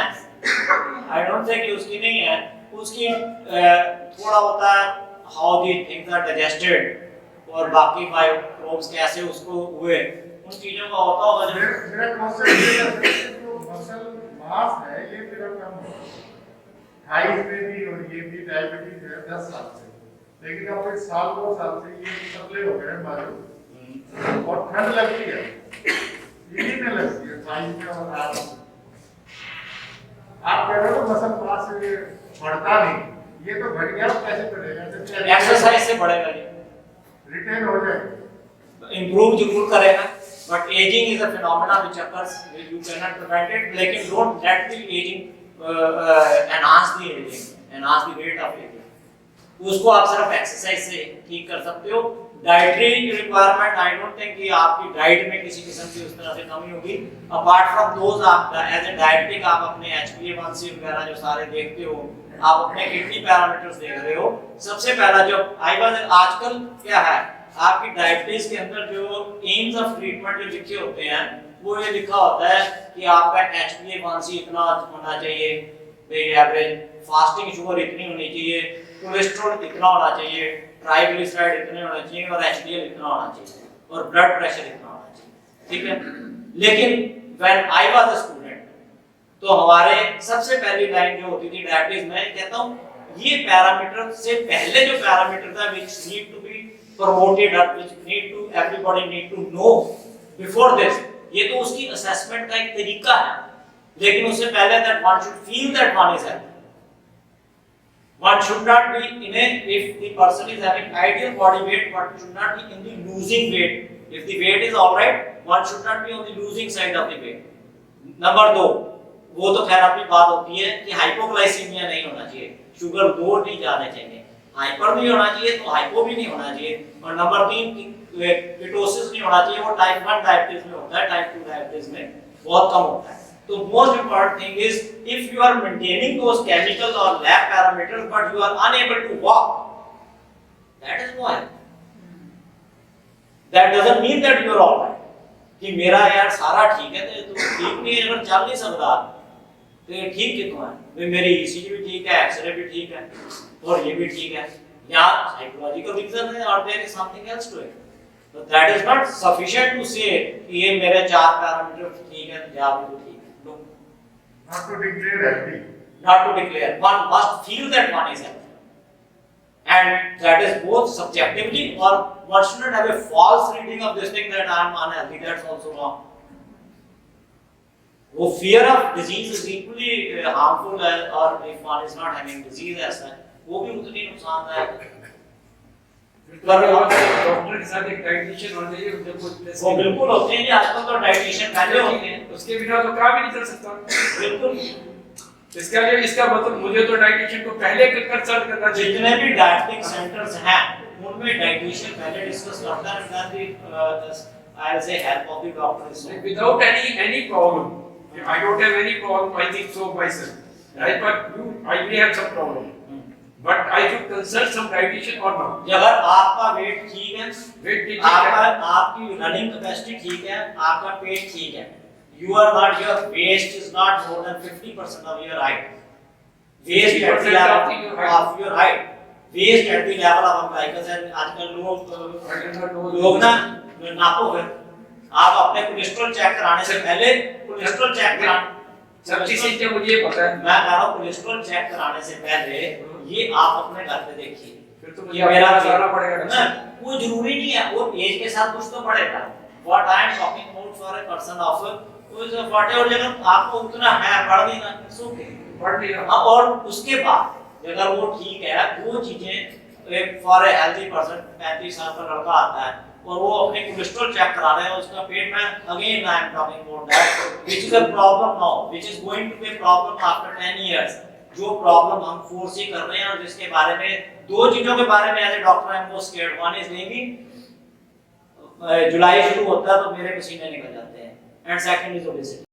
आई डोंट थिंक कि उसकी नहीं है। उसकी थोड़ा होता है how the things are digested और बाकी माइक्रोब्स कैसे उसको हुए, उन चीजों का होता होगा जब मेरा क्वेश्चन ये है कि जो मसल मास है ये मेरा कम हो, हाइट में भी, और ये भी डायबिटीज है 10 साल से, लेकिन अब कोई साल 2 साल से ये पतले हो गए बाजू, और ठंड लगती है, इन्हीं में लगती है साइज में और हाथ में। आप कह रहे हो मसल मास ये बढ़ता नहीं, ये तो घट गया, कैसे बढ़ेगा? एक्सरसाइज से बढ़ेगा, ये रिटेन हो जाएगा, इंप्रूव जरूर करेगा, but ageing is a phenomena which occurs, you can not prevent it, लेकिन don't let the ageing enhance the ageing, enhance the rate of ageing. उसको आप सिर्फ एक्सरसाइज से ठीक कर सकते हो। Dietary requirement, I don't think कि आपकी डाइट में किसी किस्म की उस तरह से कमी होगी, अपार्ट फ्रॉम दोज आप एज ए डायबिटिक आप अपने HbA1c वगैरह जो सारे देखते हो, आप अपने किडनी पैरामीटर्स देख रहे हो। सबसे पहला जो आजकल क्या है, आपकी डायबिटीज के अंदर जो एम्स ऑफ ट्रीटमेंट जो लिखे होते हैं वो ये लिखा होता है कि आपका HbA1c इतना होना चाहिए, एवरेज फास्टिंग शुगर इतनी होनी चाहिए, कोलेस्ट्रॉल इतना होना चाहिए, ट्राइग्लिसराइड इतने होने चाहिए, और HDL इतना होना चाहिए, और ब्लड प्रेशर इतना होना चाहिए, ठीक है। लेकिन when I was a student, तो हमारे सबसे पहली लाइन जो होती थी डायबिटीज में, कहता हूं ये पैरामीटर से पहले जो पैरामीटर था which need to be promoted, which need to everybody need to know before this, ये तो उसकी असेसमेंट का एक तरीका है, लेकिन उससे पहले that one should feel that one is healthy. One should not be in a, if the person is having ideal body weight, one should not be in the losing weight. If the weight is all right, one should not be on the losing side of the weight. Number 2, वो तो खैर अपनी बात होती है कि hypoglycaemia नहीं होना चाहिए, शुगर 2 नहीं जाने चाहिए, हाइपर नहीं होना चाहिए तो हाइपो भी नहीं होना चाहिए, और नंबर 3 कीटोसिस नहीं होना चाहिए, वो टाइप 1 डायबिटीज में होता है, टाइप 2 डायबिटीज में बहुत कम होता है। तो most important thing is if you are maintaining those chemical और lab parameters but you are unable to walk, that is no health, that doesn't mean that you are alright, कि मेरा यार सारा ठीक है तो ठीक नहीं है, अगर चल नहीं सकता तो ये ठीक कितना है, मेरी ईसीजी भी ठीक है, एक्सरे भी ठीक है, और ये भी ठीक है, या साइकोलॉजिकल रीजन है और there is something else to it, तो that is not sufficient to say कि ये मेरे 4 पैरामीटर ठीक है तो या भी ठीक है, no, not to declare healthy, not to declare, one must feel that one is healthy, and that is both subjectively, or one should not have a false reading of this thing that I am unhealthy, that's also wrong. वो fear of disease is equally harmful as, or if one is not having disease as such, वो भी उतनी नुकसानदायक है। Doctor के साथ एक dietitian होना चाहिए, वो बिल्कुल होते हैं, आजकल तो डाइटिशियन पहले होते हैं, उसके बिना तो काम ही नहीं कर सकता। बिल्कुल। इसका मतलब मुझे तो डाइटिशियन को पहले कंसल्ट करना चाहिए। जितने भी डाइटिक सेंटर्स हैं उनमें डाइटिशियन पहले डिस्कस करता है, I'll say help of the doctor without any problem. I don't have any problem, I think so myself, right? But I may have some problem, but I should consult some dietitian or not. अगर आपका wait ठीक है, wait ठीक आपका है, आपकी running capacity ठीक है, आपका पेट ठीक है, you are not, your waist is not more than 50% of your height, waist at the level of your height, waist at the level of umbilicus, and आजकल लोग ना नापो फिर, आप अपने कोलेस्ट्रॉल चेक कराने से पहले कोलेस्ट्रॉल चेक कराना, सब चीजें मुझे पता है, मैं कह रहा हूँ कोलेस्ट्रॉल चेक कराने से पहले ये आप अपने घर पे देखिए, फिर तो मुझे मेरा जाना पड़ेगा ना, वो जरूरी नहीं है, वो एज के साथ कुछ तो बढ़ेगा, what I am talking about for a person of whatever level आपको उतना है बढ़ देना, it's okay, बढ़ देगा, और उसके बाद अगर वो ठीक है, वो चीजें फॉर ए हेल्दी पर्सन 35 साल का लड़का आता है और वो अपने कोलेस्ट्रॉल चेक करा रहे हैं, उसका पेट में again I am talking about that which is a problem now, which is going to be a problem after 10 years, जो प्रॉब्लम हम फोर्सी कर रहे हैं और जिसके बारे में 2 चीजों के बारे में as a doctor I am most scared, one is namely जुलाई शुरू होता है तो मेरे पसीने निकल जाते हैं, एंड सेकंड इज ओबेसिटी,